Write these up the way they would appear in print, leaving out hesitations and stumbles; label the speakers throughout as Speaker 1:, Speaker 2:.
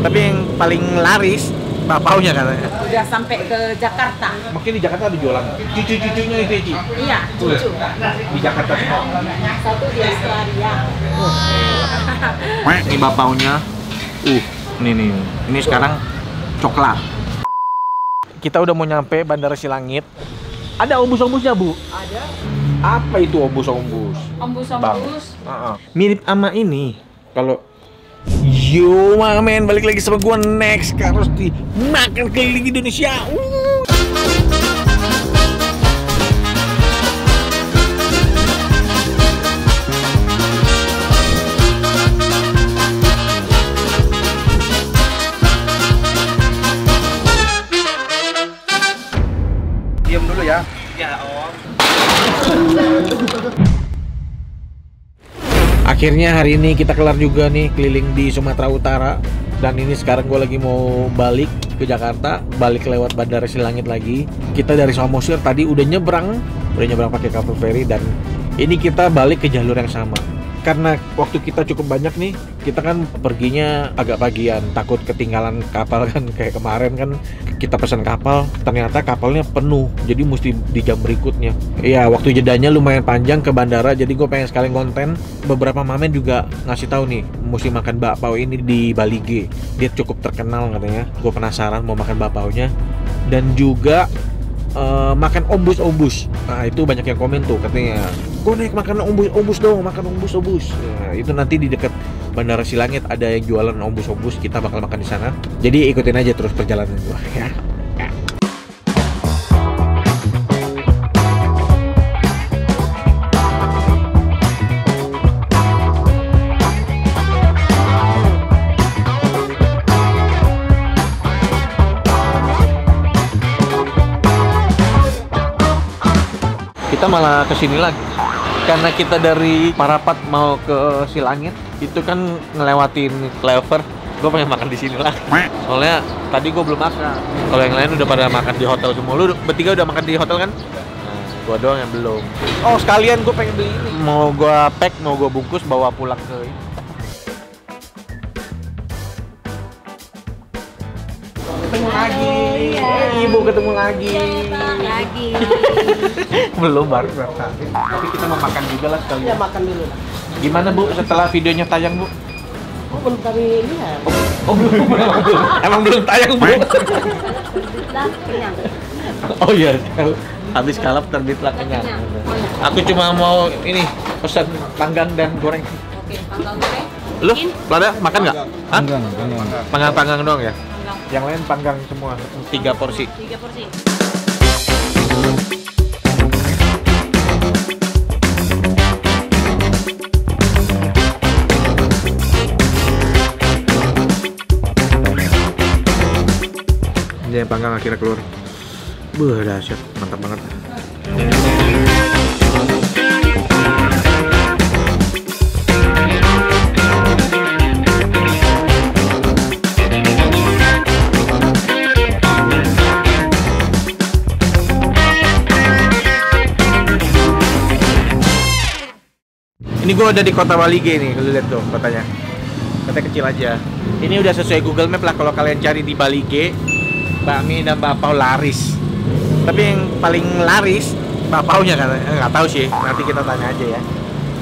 Speaker 1: Tapi yang paling laris bakpaunya katanya.
Speaker 2: Udah sampai ke Jakarta.
Speaker 1: Mungkin di Jakarta ada jualan. Cucu-cucunya itu Ci.
Speaker 2: Iya, cucu.
Speaker 1: Di Jakarta semua.
Speaker 2: Satu di Australia.
Speaker 1: Ini bakpaunya. Nih. Ini sekarang coklat. Kita udah mau nyampe Bandara Silangit. Ada ombus-ombusnya, Bu?
Speaker 2: Ada.
Speaker 1: Apa itu ombus-ombus?
Speaker 2: Ombus-ombus.
Speaker 1: Mirip sama ini. Kalau yo men, balik lagi sama gua next harus di makan keliling Indonesia. Diam dulu ya. Ya, Om. Akhirnya hari ini kita kelar juga nih keliling di Sumatera Utara. Dan ini sekarang gue lagi mau balik ke Jakarta, balik lewat Bandara Silangit lagi. Kita dari Samosir tadi udah nyebrang pakai kapal feri, dan ini kita balik ke jalur yang sama. Karena waktu kita cukup banyak nih, kita kan perginya agak pagian, takut ketinggalan kapal kan. Kayak kemarin kan kita pesan kapal, ternyata kapalnya penuh, jadi mesti di jam berikutnya. Iya, waktu jedanya lumayan panjang ke bandara, jadi gue pengen sekali konten. Beberapa mamen juga ngasih tahu nih, mesti makan bakpao ini di Bali G. Dia cukup terkenal katanya. Gue penasaran mau makan bakpaonya. Dan juga makan ombus-ombus. Nah, itu banyak yang komen tuh katanya, gue naik makan ombus-ombus dong, makan ombus-ombus. Nah, itu nanti di dekat Bandara Silangit ada yang jualan ombus-ombus, kita bakal makan di sana. Jadi ikutin aja terus perjalanan gua ya. Kita malah kesini lagi karena kita dari Parapat mau ke Silangit itu kan ngelewatin flyover. Gue pengen makan di sini lah, soalnya tadi gue belum makan. Kalau yang lain udah pada makan di hotel semua. Lu bertiga udah makan di hotel kan? Nah, gue doang yang belum. Oh, sekalian gue pengen beli ini, mau gue pack, mau gue bungkus bawa pulang ke ini. Ketemu lagi, Ibu ketemu lagi.
Speaker 2: Lagi.
Speaker 1: Belum, baru berapa. Tapi kita mau makan juga lah sekali.
Speaker 2: Ya makan dulu.
Speaker 1: Gimana Bu setelah videonya tayang Bu?
Speaker 2: Oh, belum kami lihat.
Speaker 1: Oh belum. Emang belum tayang Bu?
Speaker 2: Terbitlah kenyang.
Speaker 1: Oh iya, habis kalap terbitlah kenyang. Aku cuma mau ini pesan panggang dan goreng.
Speaker 2: Oke, panggang goreng.
Speaker 1: Lu, Lada makan nggak? Hah? Panggang doang ya? Yang lain panggang semua, 3 porsi.
Speaker 2: 3 porsi.
Speaker 1: Ini yang panggang akhirnya keluar. Dahsyat, mantap banget. Ini gue udah di kota Bali G nih, lu lihat tuh kotanya. Kota kecil aja. Ini udah sesuai Google Map lah kalau kalian cari di Bali G. Bakmi dan bakpao laris. Tapi yang paling laris bakpaonya katanya. Nggak tahu sih, nanti kita tanya aja ya.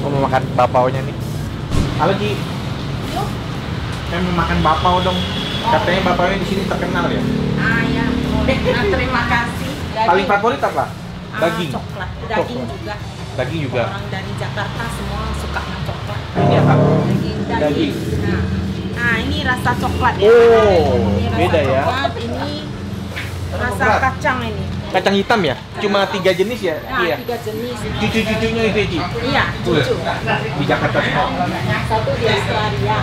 Speaker 1: Mau makan bakpaonya nih. Halo Ci. Saya mau makan bakpao dong. Katanya bakpaonya di sini terkenal ya.
Speaker 2: Ah ya, boleh. Nah, terima kasih.
Speaker 1: Paling favorit apa? Daging.
Speaker 2: Coklat. Daging
Speaker 1: Coklat.
Speaker 2: juga.
Speaker 1: Daging juga.
Speaker 2: Orang dari Jakarta semua suka sama coklat.
Speaker 1: Ini apa?
Speaker 2: Daging. Nah, ini rasa coklat ya.
Speaker 1: Oh,
Speaker 2: Ini rasa
Speaker 1: beda ya.
Speaker 2: Coklat, ini rasa
Speaker 1: Coklat.
Speaker 2: kacang ini.
Speaker 1: Kacang hitam ya? Cuma 3 jenis ya?
Speaker 2: Nah,
Speaker 1: Iya.
Speaker 2: 3 jenis.
Speaker 1: Cucu-cucunya itu ya, Ci?
Speaker 2: Iya, cucu.
Speaker 1: Di Jakarta semua.
Speaker 2: Satu di Australia.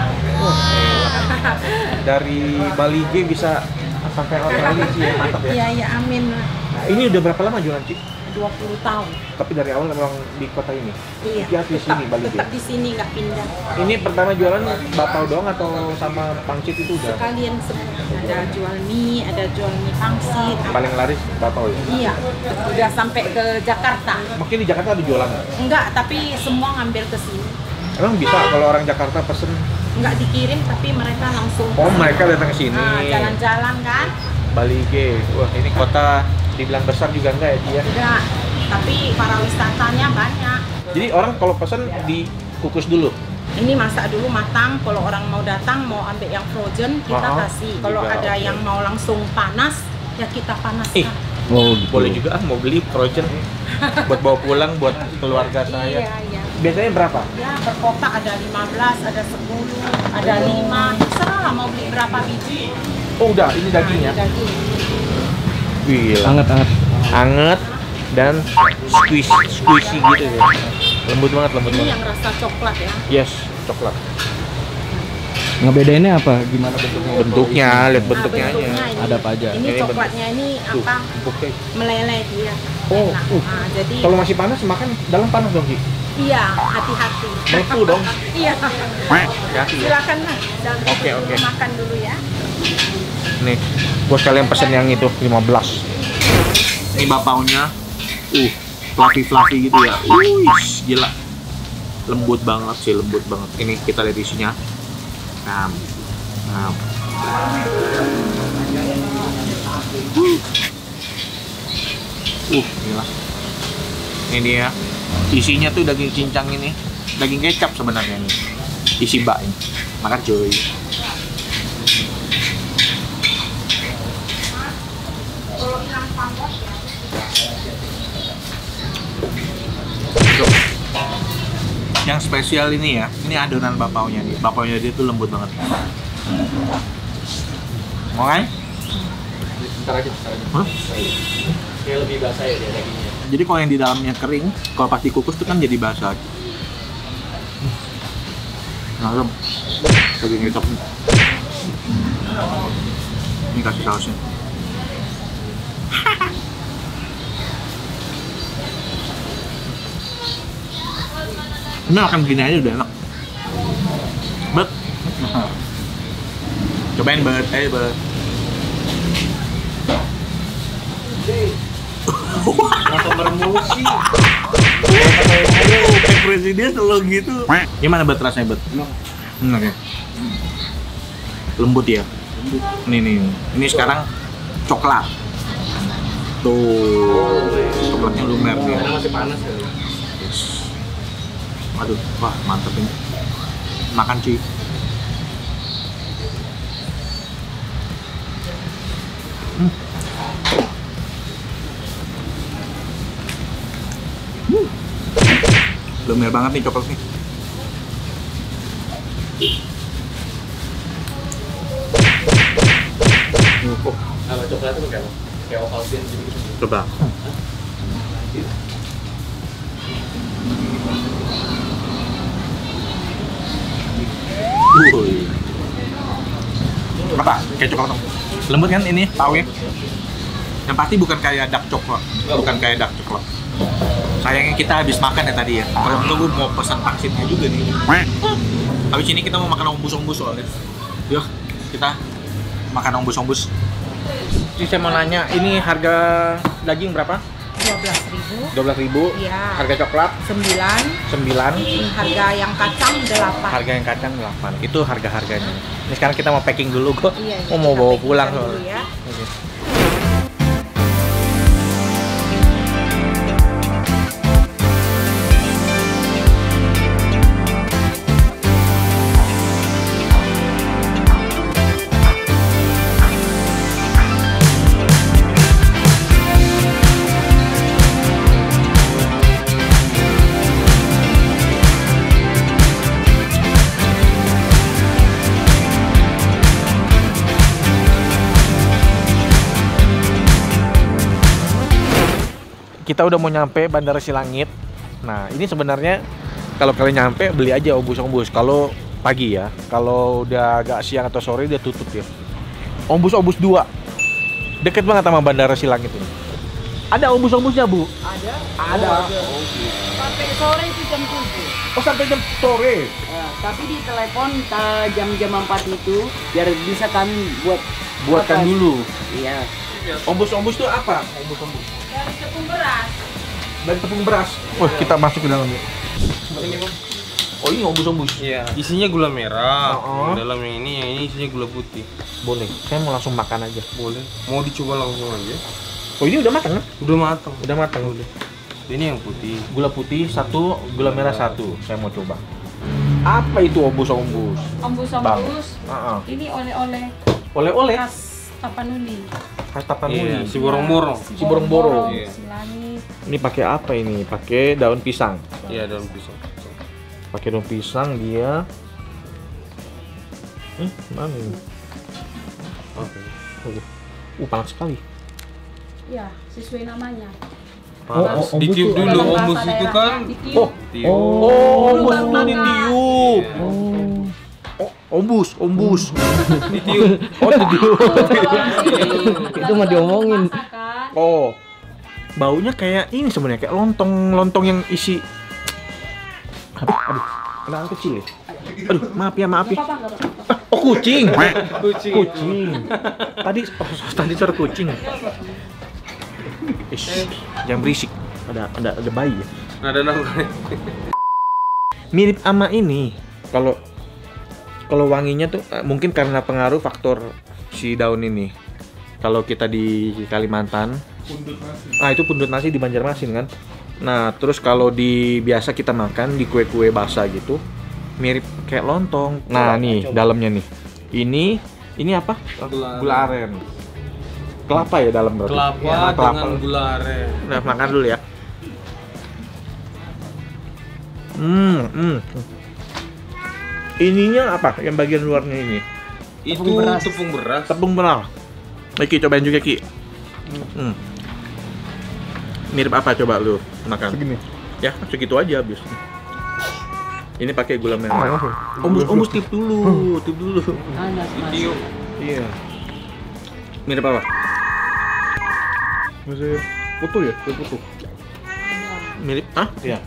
Speaker 1: Dari Bali G bisa sampai Australia sih ya, mantap ya.
Speaker 2: Iya, iya, amin.
Speaker 1: Nah, ini udah berapa lama jualan Ci?
Speaker 2: 20 tahun.
Speaker 1: Tapi dari awal memang di kota ini?
Speaker 2: Iya.
Speaker 1: Ya, di sini Bali G?
Speaker 2: Tetap di sini, nggak pindah.
Speaker 1: Ini pertama jualan bakpao doang atau sama pangsit itu udah?
Speaker 2: Sekalian semua. Ada jual mie, ada jual mie pangsit.
Speaker 1: Paling laris bakpao ya?
Speaker 2: Iya, udah sampai ke Jakarta.
Speaker 1: Mungkin di Jakarta ada jualan nggak?
Speaker 2: Enggak, tapi semua ngambil ke sini.
Speaker 1: Emang bisa kalau orang Jakarta pesen?
Speaker 2: nggak dikirim tapi mereka langsung.
Speaker 1: Oh, mereka datang ke sini.
Speaker 2: Jalan-jalan kan?
Speaker 1: Balige. Wah, ini kota dibilang besar juga enggak ya, Ci ya?
Speaker 2: Enggak, tapi para wisatanya banyak.
Speaker 1: Jadi orang kalau pesan dikukus dulu.
Speaker 2: Ini masak dulu matang. Kalau orang mau datang mau ambil yang frozen kita kasih. Kalau
Speaker 1: juga,
Speaker 2: ada yang mau langsung panas ya kita panaskan.
Speaker 1: Oh, gitu. Boleh juga mau beli frozen buat bawa pulang buat keluarga saya.
Speaker 2: Iya.
Speaker 1: Biasanya berapa?
Speaker 2: Ya, berkotak ada 15, ada 10, ada 5. Terserah lah mau beli berapa biji.
Speaker 1: Oh, udah, ini dagingnya.
Speaker 2: Nah, ini daging.
Speaker 1: Gila. Anget dan squishy gitu ya. Lembut banget.
Speaker 2: Ini yang rasa coklat ya.
Speaker 1: Yes, coklat.
Speaker 3: Ngebedainnya apa? Gimana bentuknya?
Speaker 1: Bentuknya, lihat bentuknya aja.
Speaker 2: Ini.
Speaker 3: Ada apa aja?
Speaker 2: Ini
Speaker 1: Ini
Speaker 2: coklatnya ini
Speaker 1: Tuh,
Speaker 2: apa?
Speaker 1: empuknya.
Speaker 2: Meleleh dia.
Speaker 1: Oh,
Speaker 2: Enak. Nah, jadi
Speaker 1: Kalau masih panas makan dalam panas dong, Ki.
Speaker 2: iya, hati-hati.
Speaker 1: Melepuh dong.
Speaker 2: Iya.
Speaker 1: Hati-hati ya.
Speaker 2: Silakan lah. Jangan
Speaker 1: Oke.
Speaker 2: makan dulu ya.
Speaker 1: Nih, buat kalian pesen yang itu 15. Ini bapaunya. Fluffy gitu ya. Gila. Lembut banget sih, lembut banget. Ini kita lihat isinya. Gila. Ini dia. Isinya tuh daging cincang ini. Daging kecap sebenarnya ini. Isi bak ini. Makan cuy. Yang spesial ini ya, ini adonan bapaunya dia. Bapaunya dia tuh lembut banget. Mau kan?
Speaker 3: Bentar aja.
Speaker 1: Hah?
Speaker 3: Kayak lebih basah ya dia dagingnya.
Speaker 1: Jadi kalau yang di dalamnya kering, kalau pas dikukus tuh kan jadi basah. Nah, daging kecap. Ini kasih sausnya. Ini makan gini aja udah enak. Bet. Cobain bet, bet.
Speaker 3: Langsung beremosi.
Speaker 1: Kayak presiden selalu gitu. Gimana bet rasanya bet? Enak ya. Lembut ya. Ini sekarang coklat. Tuh, coklatnya lumer dia.
Speaker 3: Karena masih panas ya.
Speaker 1: Aduh, wah mantep ini. Makan cuy. Lumer banget nih coklatnya.
Speaker 3: Kalau coklat itu kayak Ovaltine gitu.
Speaker 1: Coba. Apa? Kayak coklat dong. Lembut kan ini tahunya? Yang pasti bukan kayak dark coklat. Bukan kayak dark coklat. Sayangnya kita habis makan ya tadi ya. Kalau enggak gue mau pesan pangsitnya juga nih. Habis ini kita mau makan ombus-ombus soalnya. Yuk, kita makan ombus-ombus. Jadi saya mau nanya, ini harga daging berapa?
Speaker 2: 12.000.
Speaker 1: 12.000.
Speaker 2: Iya.
Speaker 1: Harga coklat
Speaker 2: 9.
Speaker 1: 9.
Speaker 2: Harga yang kacang 8.
Speaker 1: Harga yang kacang 8. Itu harga-harganya. Ini sekarang kita mau packing dulu kok.
Speaker 2: Iya,
Speaker 1: Mau
Speaker 2: kita
Speaker 1: bawa
Speaker 2: packing
Speaker 1: pulang
Speaker 2: dulu
Speaker 1: soalnya.
Speaker 2: ya.
Speaker 1: Oke. Kita udah mau nyampe Bandara Silangit. Nah, ini sebenarnya kalau kalian nyampe beli aja ombus-ombus. Kalau pagi ya, kalau udah agak siang atau sore dia tutup ya. Ombus-ombus 2. Deket banget sama Bandara Silangit ini. Ada ombus-ombusnya, Bu? Ada.
Speaker 4: Sampai sore itu jam 7.
Speaker 1: Oh, sampai jam sore.
Speaker 4: Tapi di telepon jam-jam 4 itu biar bisa kami
Speaker 1: Buatkan
Speaker 4: apa?
Speaker 1: dulu.
Speaker 4: Iya.
Speaker 1: Ombus-ombus itu apa? Ombus-ombus.
Speaker 2: Dari tepung beras.
Speaker 1: Dan tepung beras. Wah, kita masuk ke dalam ya. Oh ini ombus-ombus.
Speaker 5: Iya. Isinya gula merah.
Speaker 1: Oh.
Speaker 5: Dalam yang ini isinya gula putih.
Speaker 1: Boleh. Saya mau langsung makan aja.
Speaker 5: Boleh. Mau dicoba langsung aja.
Speaker 1: Oh ini udah matang kan?
Speaker 5: Udah matang.
Speaker 1: Udah matang udah.
Speaker 5: Ini yang putih.
Speaker 1: Gula putih 1, gula merah 1. Saya mau coba. Apa itu ombus-ombus?
Speaker 2: Ombus-ombus.
Speaker 1: Heeh.
Speaker 2: Ini oleh-oleh
Speaker 1: Oleh-oleh
Speaker 2: khas Tapanuli.
Speaker 1: khas Tapanuli.
Speaker 5: Iya, si borong-borong.
Speaker 1: Si borong-borong.
Speaker 5: Iya.
Speaker 2: Si langit.
Speaker 1: Ini pakai apa ini? Pakai daun pisang.
Speaker 5: Iya, daun pisang.
Speaker 1: Pakai daun pisang dia. Mana ini?
Speaker 5: Oke.
Speaker 1: Panas sekali.
Speaker 2: Ya, sesuai namanya.
Speaker 5: Panas.
Speaker 1: ombus
Speaker 5: Ditiup
Speaker 1: tuh.
Speaker 5: dulu.
Speaker 2: Dalam bahasa
Speaker 5: Ombus itu
Speaker 2: daerahnya
Speaker 5: kan
Speaker 2: ditiup.
Speaker 5: tiup.
Speaker 1: ombus
Speaker 2: Baru
Speaker 1: itu
Speaker 2: makan.
Speaker 1: ditiup.
Speaker 5: Iya.
Speaker 1: Ombus.
Speaker 5: Ditiup.
Speaker 1: Oh, ditiup.
Speaker 2: Itu
Speaker 4: mah diomongin.
Speaker 1: Oh. Baunya kayak ini sebenarnya, kayak lontong yang isi. Aduh, anak kecil ya. Aduh, maaf ya. Oh, kucing. Kucing. Tadi suara kucing. Ish, jangan berisik. Ada bayi ya.
Speaker 5: Ada nama.
Speaker 1: Mirip sama ini. Kalau wanginya tuh mungkin karena pengaruh faktor si daun ini. Kalau kita di Kalimantan, itu pundut nasi di Banjarmasin kan. Nah, terus kalau biasa kita makan di kue-kue basah gitu, mirip kayak lontong. Nah, nih dalamnya nih. Ini apa? Gula aren. Kelapa ya dalam berarti.
Speaker 5: Kelapa
Speaker 1: Ya,
Speaker 5: dengan gula aren.
Speaker 1: Nah, makan dulu ya. Ininya apa? Yang bagian luarnya ini?
Speaker 5: Itu tepung beras.
Speaker 1: Tepung benar. Ki, cobain juga Ki. Mirip apa coba lu makan? Segini. Ya, segitu aja habis. Ini pakai gula merah. Ombus tip dulu.
Speaker 5: Tiup.
Speaker 1: Iya. Mirip apa?
Speaker 6: Masih putu ya? Putu.
Speaker 1: Mirip Iya.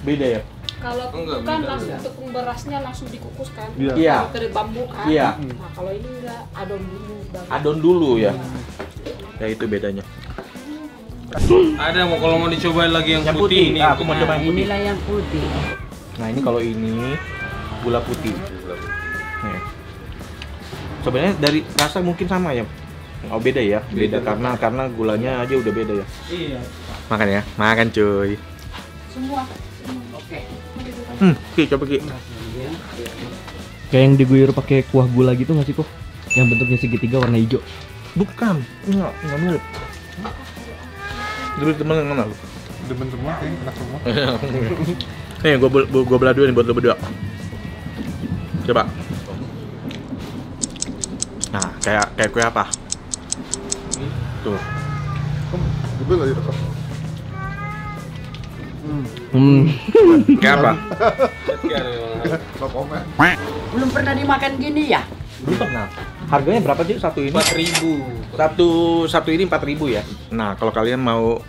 Speaker 1: Beda ya?
Speaker 2: Kalau
Speaker 5: Enggak,
Speaker 2: kan
Speaker 5: beda.
Speaker 2: langsung tepung berasnya langsung dikukus kan?
Speaker 1: Iya.
Speaker 2: Dari bambu kan?
Speaker 1: Iya.
Speaker 2: Nah, kalau ini enggak, adon dulu.
Speaker 1: Adon dulu ya. Ya itu bedanya.
Speaker 5: Ada kalau mau dicobain lagi yang
Speaker 1: Yang
Speaker 5: putih
Speaker 1: putih.
Speaker 5: ini.
Speaker 1: Aku mau coba yang putih.
Speaker 4: Inilah yang putih.
Speaker 1: Nah, ini kalau ini gula putih. Nih. Sebenarnya dari rasa mungkin sama ya. Oh, beda ya. Beda karena gulanya aja udah beda ya.
Speaker 5: Iya.
Speaker 1: Makan ya. Makan cuy.
Speaker 2: Semua.
Speaker 1: Ki, coba Ki.
Speaker 6: Kayak yang diguyur pakai kuah gula gitu nggak sih kok? Yang bentuknya segitiga warna hijau.
Speaker 1: Bukan. Enggak mirip. Dulu temen yang mana lu?
Speaker 6: Demen semua, enak semua.
Speaker 1: Nih, gua belah dulu nih buat lu berdua. Coba. Nah, kayak kue apa? Tuh. Kayak apa?
Speaker 4: Belum pernah dimakan gini ya?
Speaker 1: Belum pernah. Harganya berapa sih satu ini?
Speaker 5: 4.000.
Speaker 1: Satu ini 4.000 ya. Nah, kalau kalian mau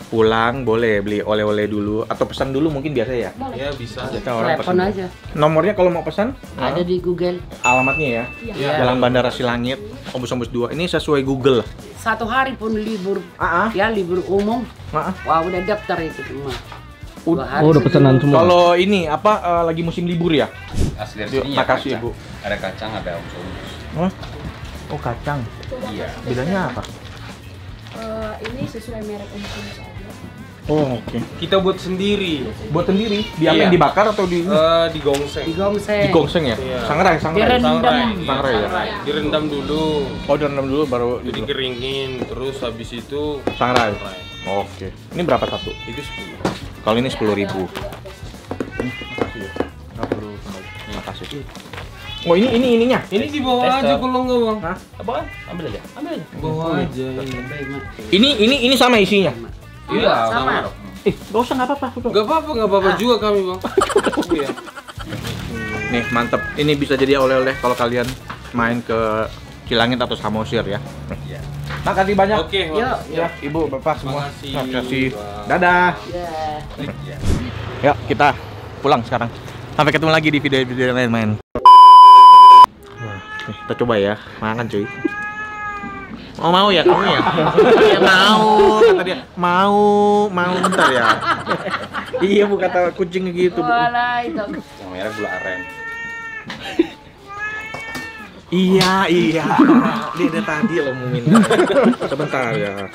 Speaker 1: pulang boleh beli oleh-oleh dulu atau pesan dulu mungkin biasa ya.
Speaker 5: Ya bisa.
Speaker 1: Kita orang
Speaker 4: Telepon
Speaker 1: pesan.
Speaker 4: aja.
Speaker 1: Nomornya kalau mau pesan
Speaker 4: Ada di Google.
Speaker 1: alamatnya ya.
Speaker 5: Iya.
Speaker 1: Jalan Bandara Silangit, Ombus 2. Ini sesuai Google.
Speaker 4: Satu hari pun libur.
Speaker 1: Ah.
Speaker 4: Ya libur umum.
Speaker 1: Maaf.
Speaker 4: Wah udah daftar itu semua.
Speaker 1: Ud-
Speaker 4: 2 hari
Speaker 6: Oh, udah pesanan
Speaker 4: sebelum.
Speaker 6: semua.
Speaker 1: Kalau ini apa lagi musim libur ya?
Speaker 3: Asli dari
Speaker 1: Yuk,
Speaker 3: sini
Speaker 1: makasih,
Speaker 3: kacang.
Speaker 1: Bu.
Speaker 3: Ada kacang, ada ombus-ombus.
Speaker 1: Oh, kacang.
Speaker 3: Iya.
Speaker 1: Bedanya apa?
Speaker 2: Ini sesuai merek ombus aja.
Speaker 1: Oh, oke.
Speaker 5: Kita buat sendiri.
Speaker 1: Buat sendiri, diapain
Speaker 5: Iya.
Speaker 1: dibakar atau
Speaker 5: Digongseng.
Speaker 4: Digongseng.
Speaker 1: digongseng ya?
Speaker 5: Iya.
Speaker 1: Sangrai.
Speaker 4: Direndam.
Speaker 1: Sangrai ya?
Speaker 5: Direndam dulu.
Speaker 1: Oh, direndam dulu baru
Speaker 5: Jadi keringin, terus habis itu
Speaker 1: sangrai.
Speaker 5: sangrai.
Speaker 1: Oke. Ini berapa satu?
Speaker 5: Itu 10.
Speaker 1: Kalau ini 10.000. Makasih ya. Makasih. Oh, ininya.
Speaker 5: Ini dibawa aja kalau enggak, Bang.
Speaker 1: Hah? Apaan? Ambil aja.
Speaker 5: Bawa aja.
Speaker 1: Ini sama isinya.
Speaker 5: Iya,
Speaker 4: sama.
Speaker 1: Gak usah, nggak apa-apa.
Speaker 5: Enggak apa-apa juga kami, Bang. Iya.
Speaker 1: Nih, mantep. Ini bisa jadi oleh-oleh kalau kalian main ke Cilangit atau Samosir ya.
Speaker 3: Iya.
Speaker 1: Makasih banyak.
Speaker 5: Oke,
Speaker 4: Yuk.
Speaker 1: Ya, Ibu, Bapak semua.
Speaker 5: Makasih.
Speaker 1: Makasih.
Speaker 5: Bang.
Speaker 1: Dadah.
Speaker 4: Ya.
Speaker 3: Iya.
Speaker 1: Yuk, kita pulang sekarang. Sampai ketemu lagi di video-video lain main. Wah, nih, kita coba ya. Makan cuy. Mau ya kamu ya? Ya mau, kata dia. Mau bentar ya. Iya, Bu, kata kucing gitu, Bu.
Speaker 4: Walah itu.
Speaker 5: Yang merah gula aren.
Speaker 1: Iya. Dia ada tadi lo mau minta. Sebentar ya.